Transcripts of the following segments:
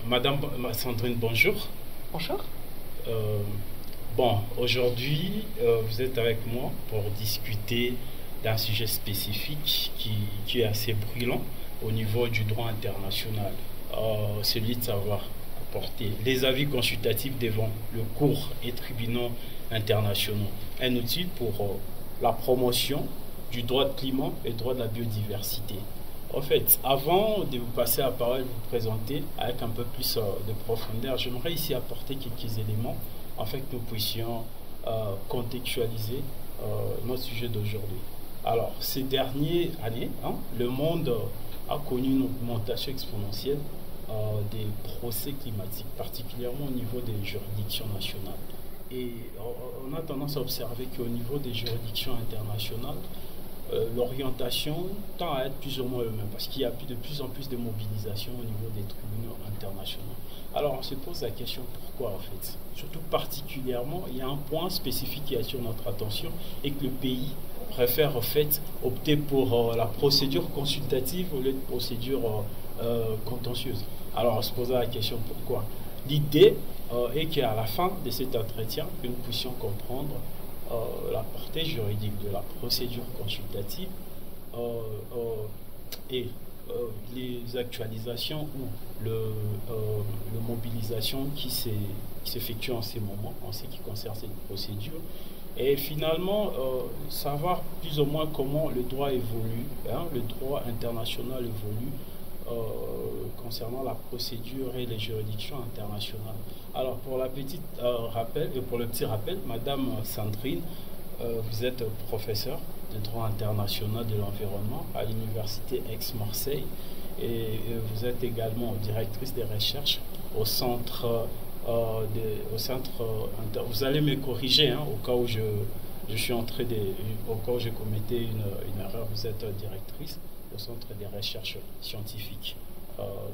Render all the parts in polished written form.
Madame Sandrine, bonjour. Bonjour. Euh, bon, aujourd'hui, vous êtes avec moi pour discuter d'un sujet spécifique qui est assez brûlant au niveau du droit international, celui de savoir apporter les avis consultatifs devant le cours et tribunaux internationaux, un outil pour la promotion du droit de climat et du droit de la biodiversité. En fait, avant de vous passer la parole, vous présenter avec un peu plus de profondeur, j'aimerais ici apporter quelques éléments afin que nous puissions contextualiser notre sujet d'aujourd'hui. Alors, ces dernières années, le monde a connu une augmentation exponentielle des procès climatiques, particulièrement au niveau des juridictions nationales. Et on a tendance à observer qu'au niveau des juridictions internationales, l'orientation tend à être plus ou moins le même parce qu'il y a de plus en plus de mobilisation au niveau des tribunaux internationaux. Alors on se pose la question pourquoi en fait. Surtout particulièrement, il y a un point spécifique qui attire notre attention et que le pays préfère en fait opter pour la procédure consultative au lieu de procédure contentieuse. Alors on se pose la question pourquoi. L'idée est qu'à la fin de cet entretien, que nous puissions comprendre la portée juridique de la procédure consultative et les actualisations ou le mobilisation qui s'effectue en ces moments en ce qui concerne cette procédure et finalement savoir plus ou moins comment le droit évolue, le droit international évolue concernant la procédure et les juridictions internationales. Alors pour la petite rappel et pour le petit rappel, Madame Sandrine, vous êtes professeure de droit international de l'environnement à l'université Aix-Marseille et vous êtes également directrice des recherches au centre vous allez me corriger au cas où je suis entré au cas où je commettais une erreur. Vous êtes directrice au centre des recherches scientifiques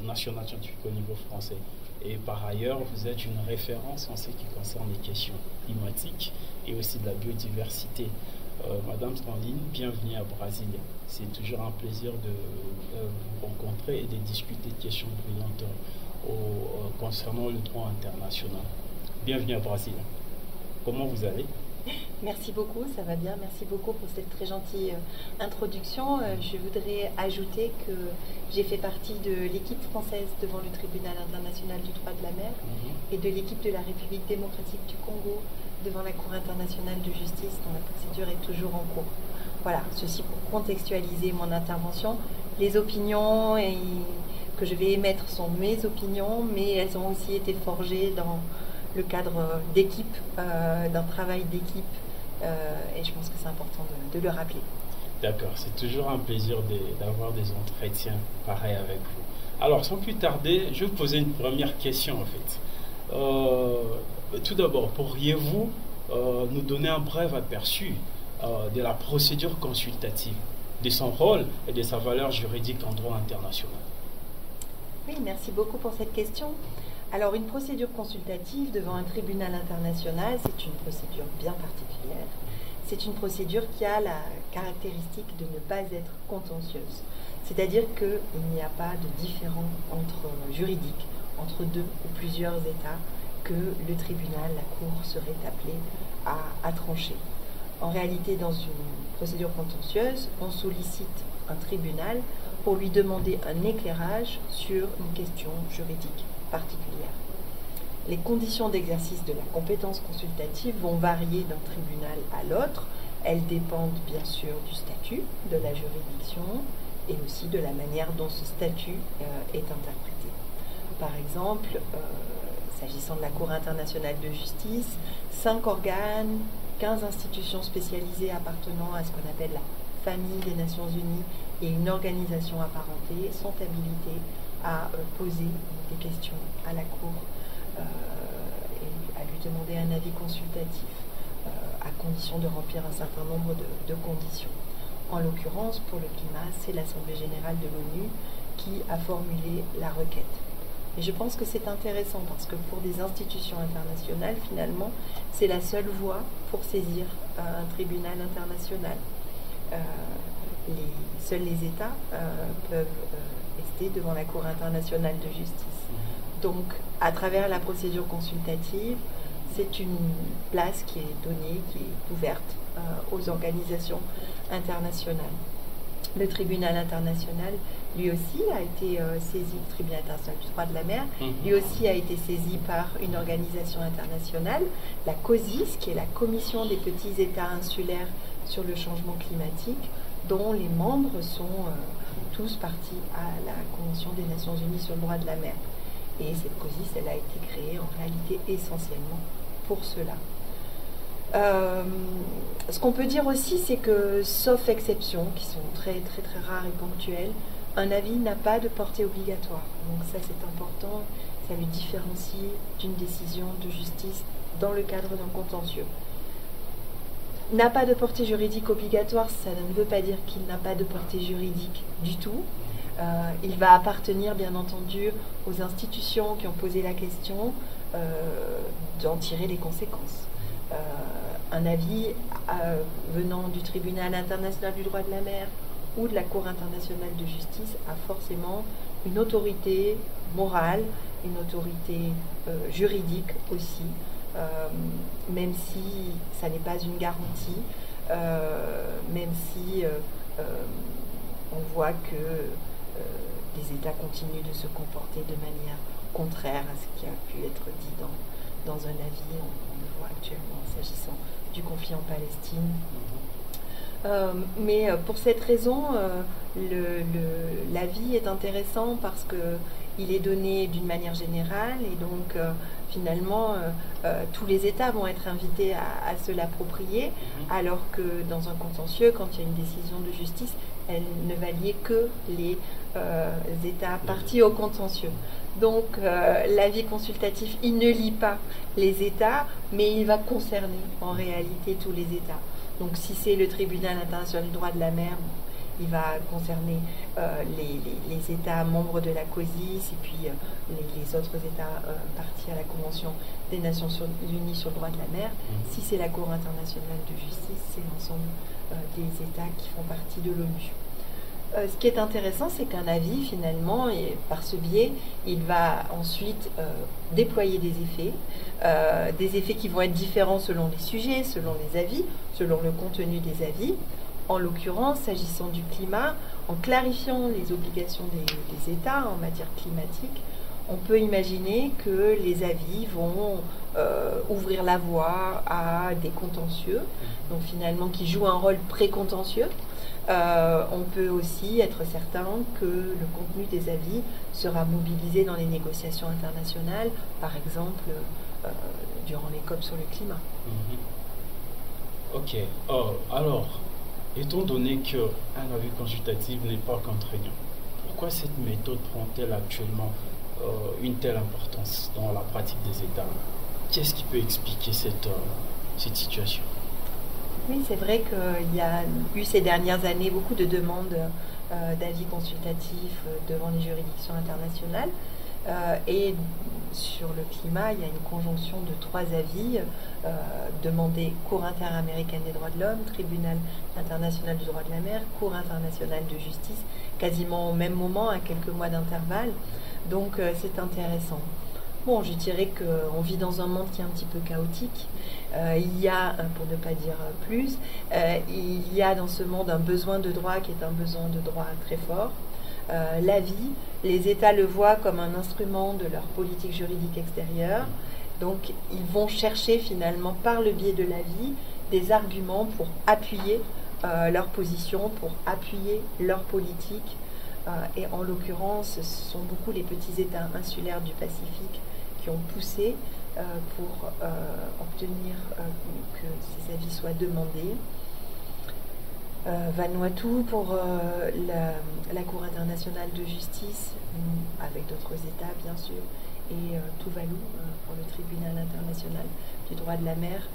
nationales scientifiques au niveau français. Et par ailleurs, vous êtes une référence en ce qui concerne les questions climatiques et aussi de la biodiversité. Madame Sandrine, bienvenue à Brasilia. C'est toujours un plaisir de vous rencontrer et de discuter de questions brillantes concernant le droit international. Bienvenue à Brasilia. Comment vous allez? Merci beaucoup, ça va bien. Merci beaucoup pour cette très gentille introduction. Je voudrais ajouter que j'ai fait partie de l'équipe française devant le tribunal international du droit de la mer et de l'équipe de la République démocratique du Congo devant la Cour internationale de justice dont la procédure est toujours en cours. Voilà, ceci pour contextualiser mon intervention. Les opinions que je vais émettre sont mes opinions, mais elles ont aussi été forgées dans le cadre d'équipe, d'un travail d'équipe, et je pense que c'est important de le rappeler. D'accord, c'est toujours un plaisir d'avoir des entretiens pareils avec vous. Alors, sans plus tarder, je vais vous poser une première question en fait. Tout d'abord, pourriez-vous nous donner un bref aperçu de la procédure consultative, de son rôle et de sa valeur juridique en droit international? Oui, merci beaucoup pour cette question. Alors, une procédure consultative devant un tribunal international, c'est une procédure bien particulière. C'est une procédure qui a la caractéristique de ne pas être contentieuse. C'est-à-dire qu'il n'y a pas de différend juridique entre deux ou plusieurs États que le tribunal, la Cour, serait appelé à trancher. En réalité, dans une procédure contentieuse, on sollicite un tribunal pour lui demander un éclairage sur une question juridique particulière. Les conditions d'exercice de la compétence consultative vont varier d'un tribunal à l'autre. Elles dépendent bien sûr du statut de la juridiction et aussi de la manière dont ce statut est interprété. Par exemple, s'agissant de la Cour internationale de justice, 5 organes, 15 institutions spécialisées appartenant à ce qu'on appelle la famille des Nations Unies et une organisation apparentée sont habilitées à poser des questions à la Cour et à lui demander un avis consultatif à condition de remplir un certain nombre de conditions. En l'occurrence, pour le climat, c'est l'Assemblée générale de l'ONU qui a formulé la requête. Et je pense que c'est intéressant parce que pour des institutions internationales, finalement, c'est la seule voie pour saisir un tribunal international. Seuls les États peuvent rester devant la Cour internationale de justice. Donc, à travers la procédure consultative, c'est une place qui est donnée, qui est ouverte aux organisations internationales. Le tribunal international, lui aussi, a été saisi, le tribunal international du droit de la mer, lui aussi a été saisi par une organisation internationale, la COSIS, qui est la Commission des petits États insulaires sur le changement climatique, dont les membres sont tous partis à la Convention des Nations Unies sur le droit de la mer. Et cette COSIS, elle a été créée en réalité essentiellement pour cela. Ce qu'on peut dire aussi, c'est que, sauf exceptions, qui sont très très très rares et ponctuelles, un avis n'a pas de portée obligatoire. Donc ça, c'est important, ça le différencie d'une décision de justice dans le cadre d'un contentieux. N'a pas de portée juridique obligatoire, ça ne veut pas dire qu'il n'a pas de portée juridique du tout. Il va appartenir, bien entendu, aux institutions qui ont posé la question d'en tirer les conséquences. Un avis venant du tribunal international du droit de la mer ou de la Cour internationale de justice a forcément une autorité morale, une autorité juridique aussi, même si ça n'est pas une garantie, même si on voit que les États continuent de se comporter de manière contraire à ce qui a pu être dit dans un avis, on le voit actuellement s'agissant du conflit en Palestine. Mais pour cette raison, l'avis est intéressant parce qu'il est donné d'une manière générale et donc finalement tous les États vont être invités à se l'approprier, alors que dans un contentieux, quand il y a une décision de justice, elle ne va lier que les États partis au contentieux. Donc l'avis consultatif, il ne lie pas les États, mais il va concerner en réalité tous les États. Donc si c'est le tribunal international du droit de la mer, il va concerner les États membres de la COSIS et puis les autres États partis à la Convention des Nations Unies sur le droit de la mer. Si c'est la Cour internationale de justice, c'est l'ensemble des États qui font partie de l'ONU. Ce qui est intéressant, c'est qu'un avis, finalement, et par ce biais, il va ensuite déployer des effets qui vont être différents selon les sujets, selon les avis, selon le contenu des avis. En l'occurrence, s'agissant du climat, en clarifiant les obligations des États en matière climatique, on peut imaginer que les avis vont ouvrir la voie à des contentieux, donc finalement qui jouent un rôle pré-contentieux. On peut aussi être certain que le contenu des avis sera mobilisé dans les négociations internationales, par exemple durant les COP sur le climat. Ok. Alors, étant donné qu'un avis consultatif n'est pas contraignant, pourquoi cette méthode prend-elle actuellement une telle importance dans la pratique des États? Qu'est-ce qui peut expliquer cette situation? Oui, c'est vrai qu'il y a eu ces dernières années beaucoup de demandes d'avis consultatifs devant les juridictions internationales. Et sur le climat, il y a une conjonction de 3 avis demandés Cour interaméricaine des droits de l'homme, Tribunal international du droit de la mer, Cour internationale de justice, quasiment au même moment, à quelques mois d'intervalle. Donc c'est intéressant. Bon, je dirais qu'on vit dans un monde qui est un petit peu chaotique. Il y a, pour ne pas dire plus, il y a dans ce monde un besoin de droit qui est un besoin de droit très fort. La vie, les États le voient comme un instrument de leur politique juridique extérieure. Donc, ils vont chercher finalement, par le biais de la vie, des arguments pour appuyer leur position, pour appuyer leur politique. Et en l'occurrence, ce sont beaucoup les petits États insulaires du Pacifique qui ont poussé pour obtenir que ces avis soient demandés. Vanuatu pour la Cour internationale de justice, avec d'autres États bien sûr, et Tuvalu pour le tribunal international du droit de la mer.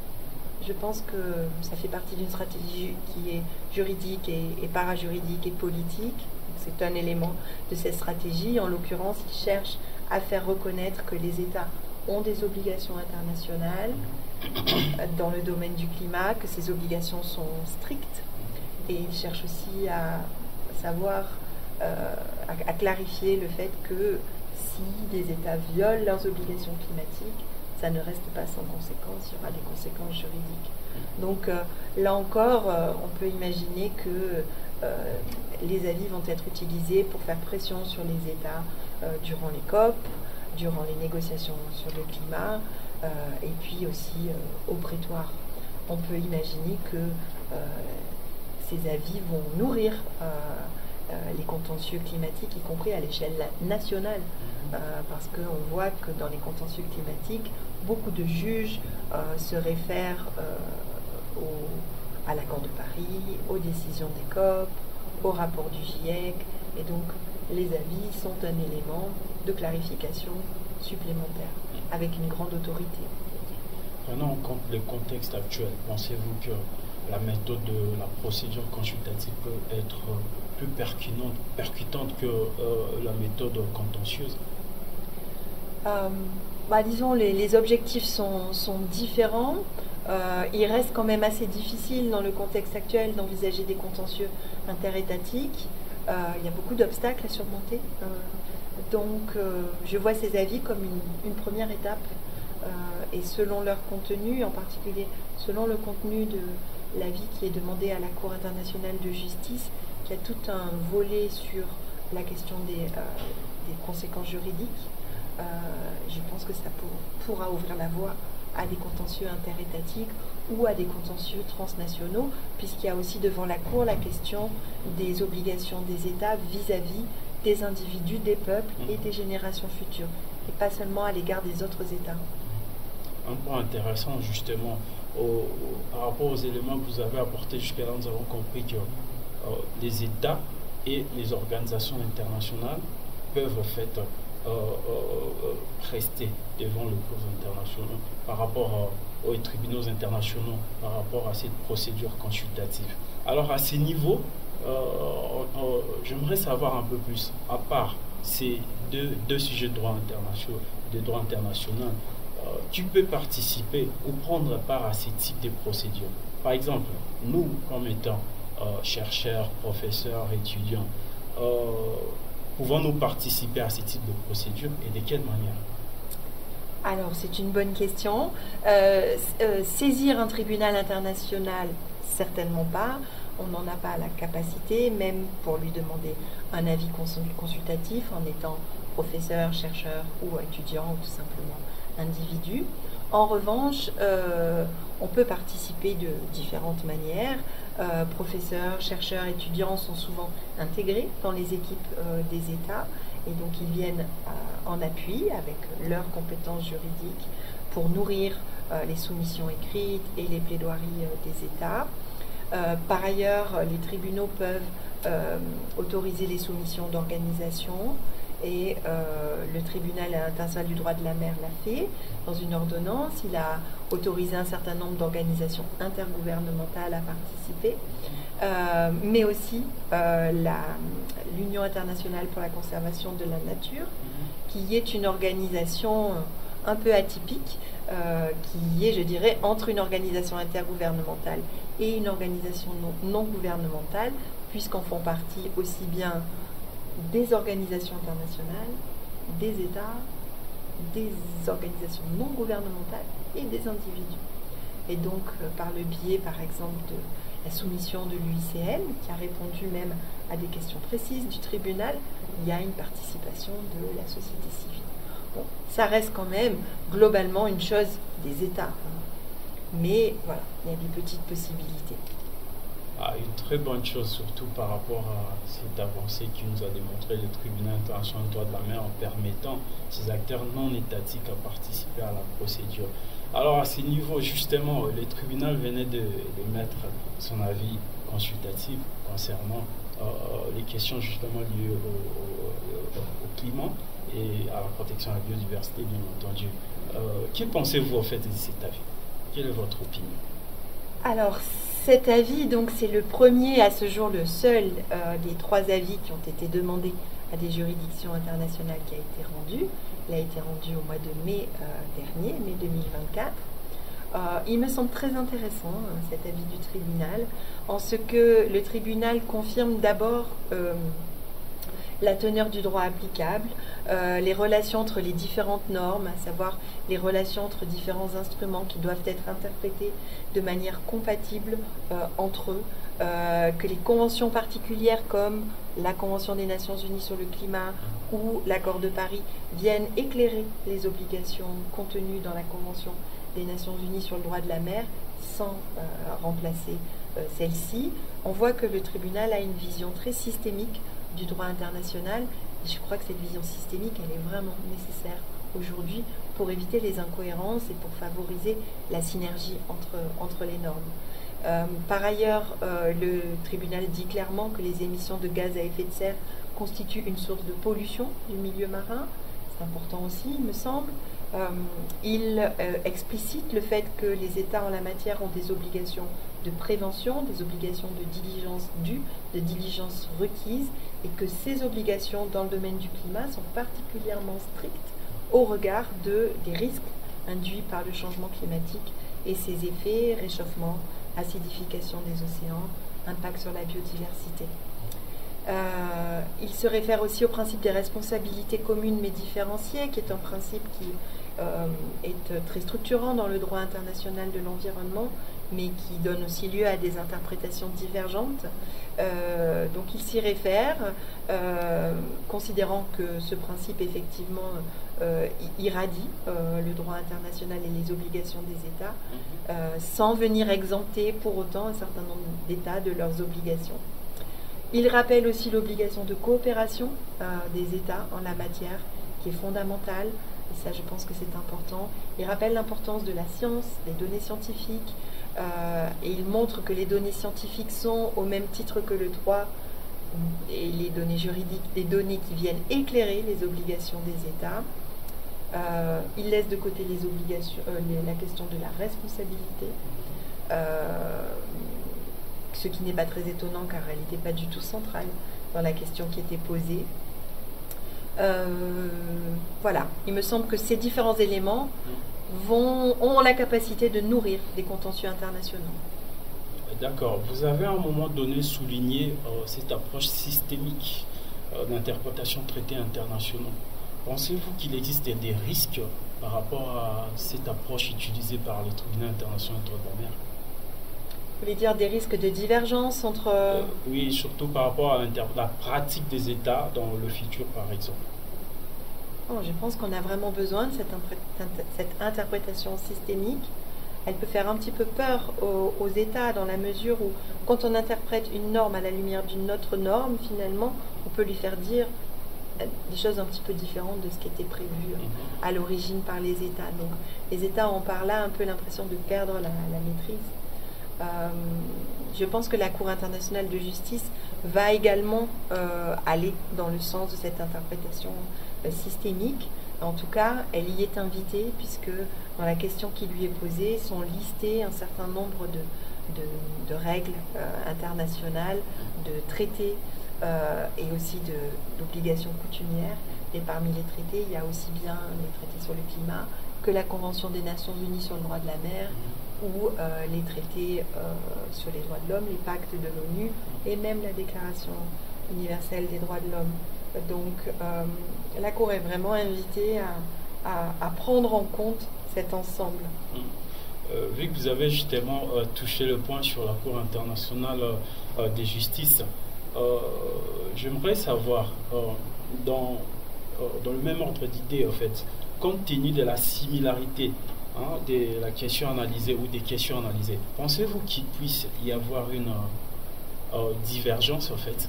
Je pense que ça fait partie d'une stratégie qui est juridique et parajuridique et politique. C'est un élément de cette stratégie. En l'occurrence, ils cherchent à faire reconnaître que les États ont des obligations internationales dans le domaine du climat, que ces obligations sont strictes. Et ils cherchent aussi à savoir, à clarifier le fait que si des États violent leurs obligations climatiques, ça ne reste pas sans conséquences, il y aura des conséquences juridiques. Donc là encore, on peut imaginer que les avis vont être utilisés pour faire pression sur les États durant les COP, durant les négociations sur le climat, et puis aussi au prétoire. On peut imaginer que ces avis vont nourrir les contentieux climatiques, y compris à l'échelle nationale, parce qu'on voit que dans les contentieux climatiques, beaucoup de juges se réfèrent à l'accord de Paris, aux décisions des COP, au rapport du GIEC, et donc les avis sont un élément de clarification supplémentaire, avec une grande autorité. Prenons en compte le contexte actuel. Pensez-vous que la méthode de la procédure consultative peut être plus percutante que la méthode contentieuse? Disons, les objectifs sont différents. Il reste quand même assez difficile dans le contexte actuel d'envisager des contentieux interétatiques. Il y a beaucoup d'obstacles à surmonter. Donc, je vois ces avis comme une première étape. Et selon leur contenu, en particulier selon le contenu de l'avis qui est demandé à la Cour internationale de justice, qui a tout un volet sur la question des conséquences juridiques, je pense que ça pourra ouvrir la voie à des contentieux interétatiques ou à des contentieux transnationaux, puisqu'il y a aussi devant la Cour la question des obligations des États vis-à-vis des individus, des peuples et des générations futures, et pas seulement à l'égard des autres États. Un point intéressant justement, par rapport aux éléments que vous avez apportés jusqu'à là, nous avons compris que les États et les organisations internationales peuvent en fait rester devant les cours internationaux par rapport aux tribunaux internationaux, par rapport à cette procédure consultative. Alors à ces niveaux, j'aimerais savoir un peu plus, à part ces deux sujets de droit international, tu peux participer ou prendre part à ces types de procédures. Par exemple, nous, comme étant chercheurs, professeurs, étudiants, pouvons-nous participer à ces types de procédures et de quelle manière? Alors, c'est une bonne question. Saisir un tribunal international, certainement pas. On n'en a pas la capacité, même pour lui demander un avis consultatif en étant professeur, chercheur ou étudiant ou tout simplement individu. En revanche, on peut participer de différentes manières. Professeurs, chercheurs, étudiants sont souvent intégrés dans les équipes des États et donc ils viennent en appui avec leurs compétences juridiques pour nourrir les soumissions écrites et les plaidoiries des États. Par ailleurs, les tribunaux peuvent autoriser les soumissions d'organisations et le tribunal international du droit de la mer l'a fait dans une ordonnance. Il a autorisé un certain nombre d'organisations intergouvernementales à participer, mais aussi l'Union internationale pour la conservation de la nature, qui est une organisation un peu atypique, qui est, je dirais, entre une organisation intergouvernementale et une organisation non gouvernementale, puisqu'en font partie aussi bien des organisations internationales, des États, des organisations non gouvernementales et des individus. Et donc, par le biais, par exemple, de la soumission de l'UICN, qui a répondu même à des questions précises du tribunal, il y a une participation de la société civile. Bon, ça reste quand même globalement une chose des États. Mais voilà, il y a des petites possibilités. Une très bonne chose, surtout par rapport à cette avancée qui nous a démontré le tribunal international du droit de la mer en permettant ces acteurs non étatiques à participer à la procédure. Alors à ce niveau, justement, le tribunal venait de mettre son avis consultatif concernant les questions justement liées au climat et à la protection de la biodiversité, bien entendu. Que pensez-vous en fait de cet avis? Quelle est votre opinion? Alors, cet avis, donc, c'est le premier, à ce jour le seul des 3 avis qui ont été demandés à des juridictions internationales qui a été rendu. Il a été rendu au mois de mai dernier, mai 2024. Il me semble très intéressant, cet avis du tribunal, en ce que le tribunal confirme d'abord la teneur du droit applicable, les relations entre les différentes normes, à savoir les relations entre différents instruments qui doivent être interprétés de manière compatible entre eux, que les conventions particulières comme la Convention des Nations Unies sur le climat ou l'accord de Paris viennent éclairer les obligations contenues dans la Convention des Nations Unies sur le droit de la mer sans remplacer celle-ci. On voit que le tribunal a une vision très systémique du droit international et je crois que cette vision systémique, elle est vraiment nécessaire aujourd'hui pour éviter les incohérences et pour favoriser la synergie entre les normes. Par ailleurs, le tribunal dit clairement que les émissions de gaz à effet de serre constituent une source de pollution du milieu marin. C'est important aussi, il me semble. Il explicite le fait que les États en la matière ont des obligations de prévention, des obligations de diligence due, de diligence requise, et que ces obligations dans le domaine du climat sont particulièrement strictes au regard des risques induits par le changement climatique et ses effets, réchauffement, acidification des océans, impact sur la biodiversité. Il se réfère aussi au principe des responsabilités communes mais différenciées, qui est un principe qui est très structurant dans le droit international de l'environnement, mais qui donne aussi lieu à des interprétations divergentes. Donc il s'y réfère, considérant que ce principe effectivement irradie le droit international et les obligations des États, sans venir exempter pour autant un certain nombre d'États de leurs obligations. Il rappelle aussi l'obligation de coopération des États en la matière, qui est fondamentale, et ça je pense que c'est important. Il rappelle l'importance de la science, des données scientifiques, et il montre que les données scientifiques sont, au même titre que le droit et les données juridiques, des données qui viennent éclairer les obligations des États. Il laisse de côté les obligations, la question de la responsabilité, ce qui n'est pas très étonnant car elle n'était pas du tout centrale dans la question qui était posée. Voilà, il me semble que ces différents éléments ont la capacité de nourrir des contentieux internationaux. D'accord. Vous avez à un moment donné souligné cette approche systémique d'interprétation de traités internationaux. Pensez-vous qu'il existe des risques par rapport à cette approche utilisée par les tribunaux internationaux de droit de la mer? Vous voulez dire des risques de divergence entre... Oui, surtout par rapport à la pratique des États dans le futur, par exemple. Oh, je pense qu'on a vraiment besoin de cette interprétation systémique. Elle peut faire un petit peu peur aux États dans la mesure où, quand on interprète une norme à la lumière d'une autre norme, finalement, on peut lui faire dire des choses un petit peu différentes de ce qui était prévu à l'origine par les États. Donc, les États ont par là un peu l'impression de perdre la maîtrise. Je pense que la Cour internationale de justice va également aller dans le sens de cette interprétation systémique. En tout cas, elle y est invitée puisque dans la question qui lui est posée sont listées un certain nombre de règles internationales, de traités et aussi d'obligations coutumières. Et parmi les traités, il y a aussi bien les traités sur le climat que la Convention des Nations Unies sur le droit de la mer ou les traités sur les droits de l'homme, les pactes de l'ONU et même la Déclaration universelle des droits de l'homme. Donc la Cour est vraiment invitée à prendre en compte cet ensemble. Vu que vous avez justement touché le point sur la Cour internationale de justice, j'aimerais savoir, dans le même ordre d'idée, en fait, compte tenu de la similarité de la question analysée ou des questions analysées, pensez-vous qu'il puisse y avoir une divergence, en fait,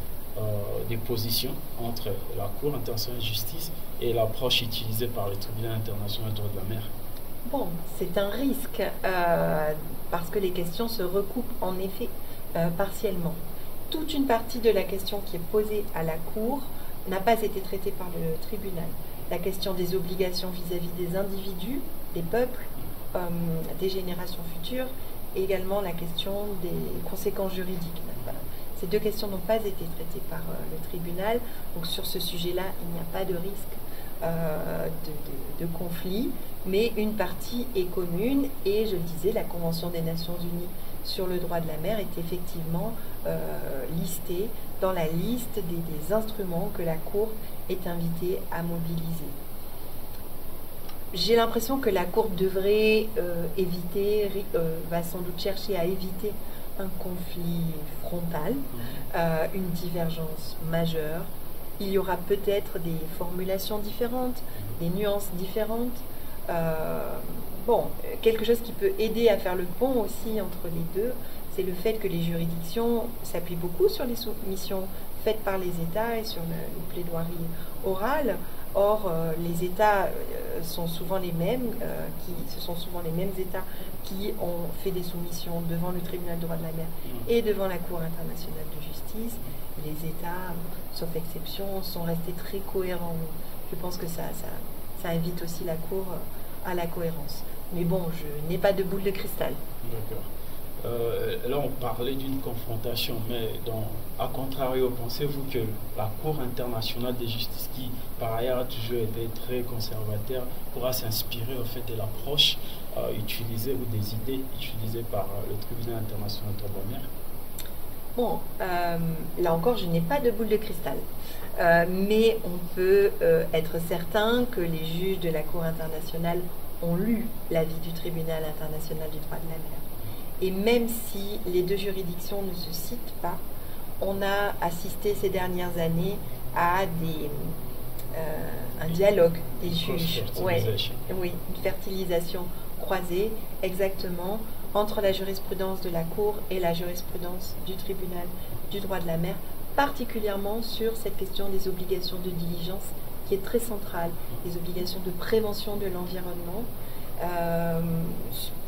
des positions entre la Cour internationale de justice et l'approche utilisée par les tribunaux internationaux de droit de la mer? Bon, c'est un risque parce que les questions se recoupent en effet partiellement. Toute une partie de la question qui est posée à la Cour n'a pas été traitée par le tribunal. La question des obligations vis-à-vis des individus, des peuples, des générations futures, et également la question des conséquences juridiques. Ces deux questions n'ont pas été traitées par le tribunal, donc sur ce sujet-là, il n'y a pas de risque de conflit, mais une partie est commune, et je le disais, la Convention des Nations Unies sur le droit de la mer est effectivement listé dans la liste des instruments que la Cour est invitée à mobiliser. J'ai l'impression que la Cour devrait va sans doute chercher à éviter un conflit frontal, une divergence majeure. Il y aura peut-être des formulations différentes, des nuances différentes. Quelque chose qui peut aider à faire le pont aussi entre les deux, c'est le fait que les juridictions s'appuient beaucoup sur les soumissions faites par les États et sur les plaidoiries orales. Or, les États sont souvent les mêmes, ce sont souvent les mêmes États qui ont fait des soumissions devant le tribunal du droit de la mer et devant la Cour internationale de justice. Les États, sauf exception, sont restés très cohérents. Je pense que ça invite aussi la Cour à la cohérence. Mais bon, je n'ai pas de boule de cristal. D'accord. Là, on parlait d'une confrontation, mais à contrario, pensez-vous que la Cour internationale de justice, qui par ailleurs a toujours été très conservateur, pourra s'inspirer au fait de l'approche utilisée ou des idées utilisées par le tribunal international de la mer? Bon, là encore, je n'ai pas de boule de cristal. Mais on peut être certain que les juges de la Cour internationale ont lu l'avis du tribunal international du droit de la mer. Et même si les deux juridictions ne se citent pas, on a assisté ces dernières années à un dialogue des juges. Oui, une fertilisation croisée, exactement, entre la jurisprudence de la Cour et la jurisprudence du tribunal du droit de la mer, particulièrement sur cette question des obligations de diligence qui est très centrale, les obligations de prévention de l'environnement.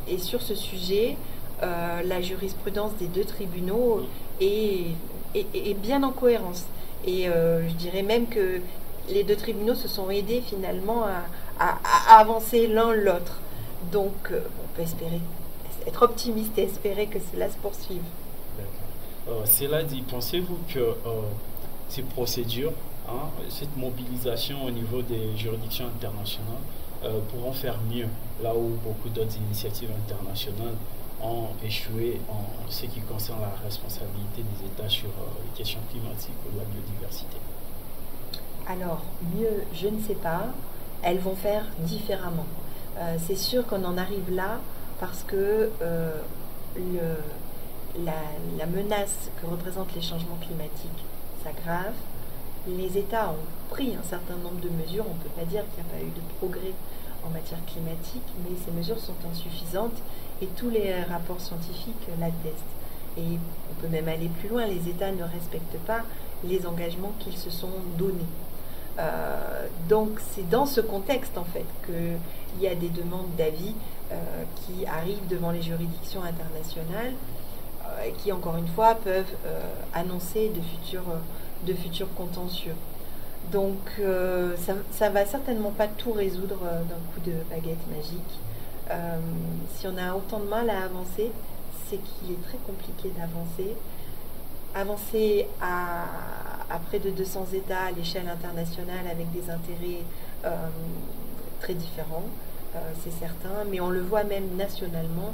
Et sur ce sujet, la jurisprudence des deux tribunaux est bien en cohérence. Et je dirais même que les deux tribunaux se sont aidés finalement à avancer l'un l'autre. Donc on peut être optimiste et espérer que cela se poursuive. D'accord. Cela dit, pensez-vous que ces procédures, cette mobilisation au niveau des juridictions internationales pourront faire mieux, là où beaucoup d'autres initiatives internationales ont échoué en ce qui concerne la responsabilité des États sur les questions climatiques ou de la biodiversité? Alors, mieux, je ne sais pas. Elles vont faire différemment. C'est sûr qu'on en arrive là parce que la menace que représentent les changements climatiques s'aggrave. Les États ont pris un certain nombre de mesures. On ne peut pas dire qu'il n'y a pas eu de progrès en matière climatique, mais ces mesures sont insuffisantes et tous les rapports scientifiques l'attestent. Et on peut même aller plus loin, les États ne respectent pas les engagements qu'ils se sont donnés. Donc c'est dans ce contexte en fait qu'il y a des demandes d'avis qui arrivent devant les juridictions internationales qui encore une fois peuvent annoncer de futurs contentieux. Donc ça va certainement pas tout résoudre d'un coup de baguette magique. Si on a autant de mal à avancer, c'est qu'il est très compliqué d'avancer. Avancer à près de 200 États à l'échelle internationale avec des intérêts très différents, c'est certain, mais on le voit même nationalement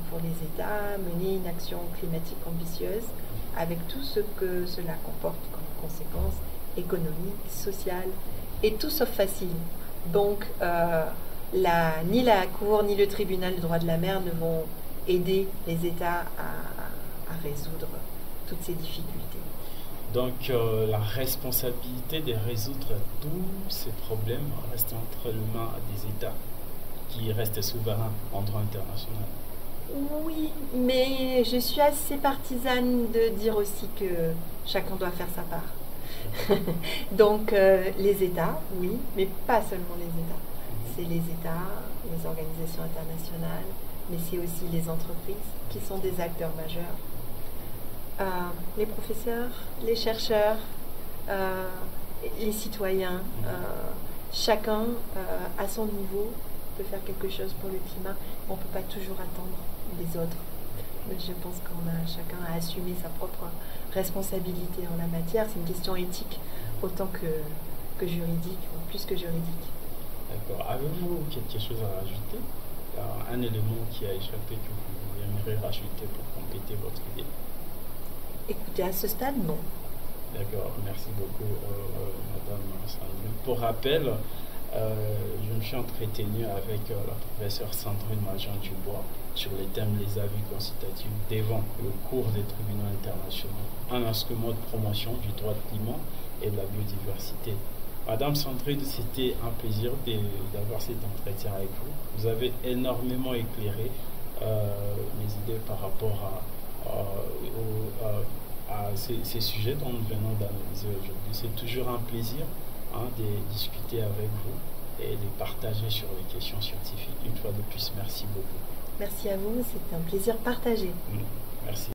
pour les États, mener une action climatique ambitieuse avec tout ce que cela comporte comme conséquences économiques, sociales, et tout sauf facile. Donc ni la Cour ni le tribunal du droit de la mer ne vont aider les États à résoudre toutes ces difficultés. Donc la responsabilité de résoudre tous ces problèmes reste entre les mains des États qui restent souverains en droit international. Oui, mais je suis assez partisane de dire aussi que chacun doit faire sa part. Donc les États, oui, mais pas seulement les États. C'est les États, les organisations internationales, mais c'est aussi les entreprises qui sont des acteurs majeurs. Les professeurs, les chercheurs, les citoyens, chacun à son niveau peut faire quelque chose pour le climat. On ne peut pas toujours attendre des autres. Mais je pense qu'on a chacun à assumer sa propre responsabilité en la matière. C'est une question éthique autant que juridique, ou plus que juridique. D'accord. Avez-vous quelque chose à rajouter? Un élément qui a échappé que vous voulez aimeriez rajouter pour compléter votre idée? Écoutez, à ce stade, non. D'accord, merci beaucoup, Madame Sandrine. Pour rappel, je me suis entretenu avec la professeure Sandrine Major-Dubois sur les thèmes les avis consultatifs devant le cours des tribunaux internationaux, un instrument de promotion du droit de climat et de la biodiversité. Madame Sandrine, c'était un plaisir d'avoir cet entretien avec vous. Vous avez énormément éclairé mes idées par rapport à ces sujets dont nous venons d'analyser aujourd'hui. C'est toujours un plaisir de discuter avec vous et de partager sur les questions scientifiques. Une fois de plus, merci beaucoup. Merci à vous, c'est un plaisir partagé. Merci.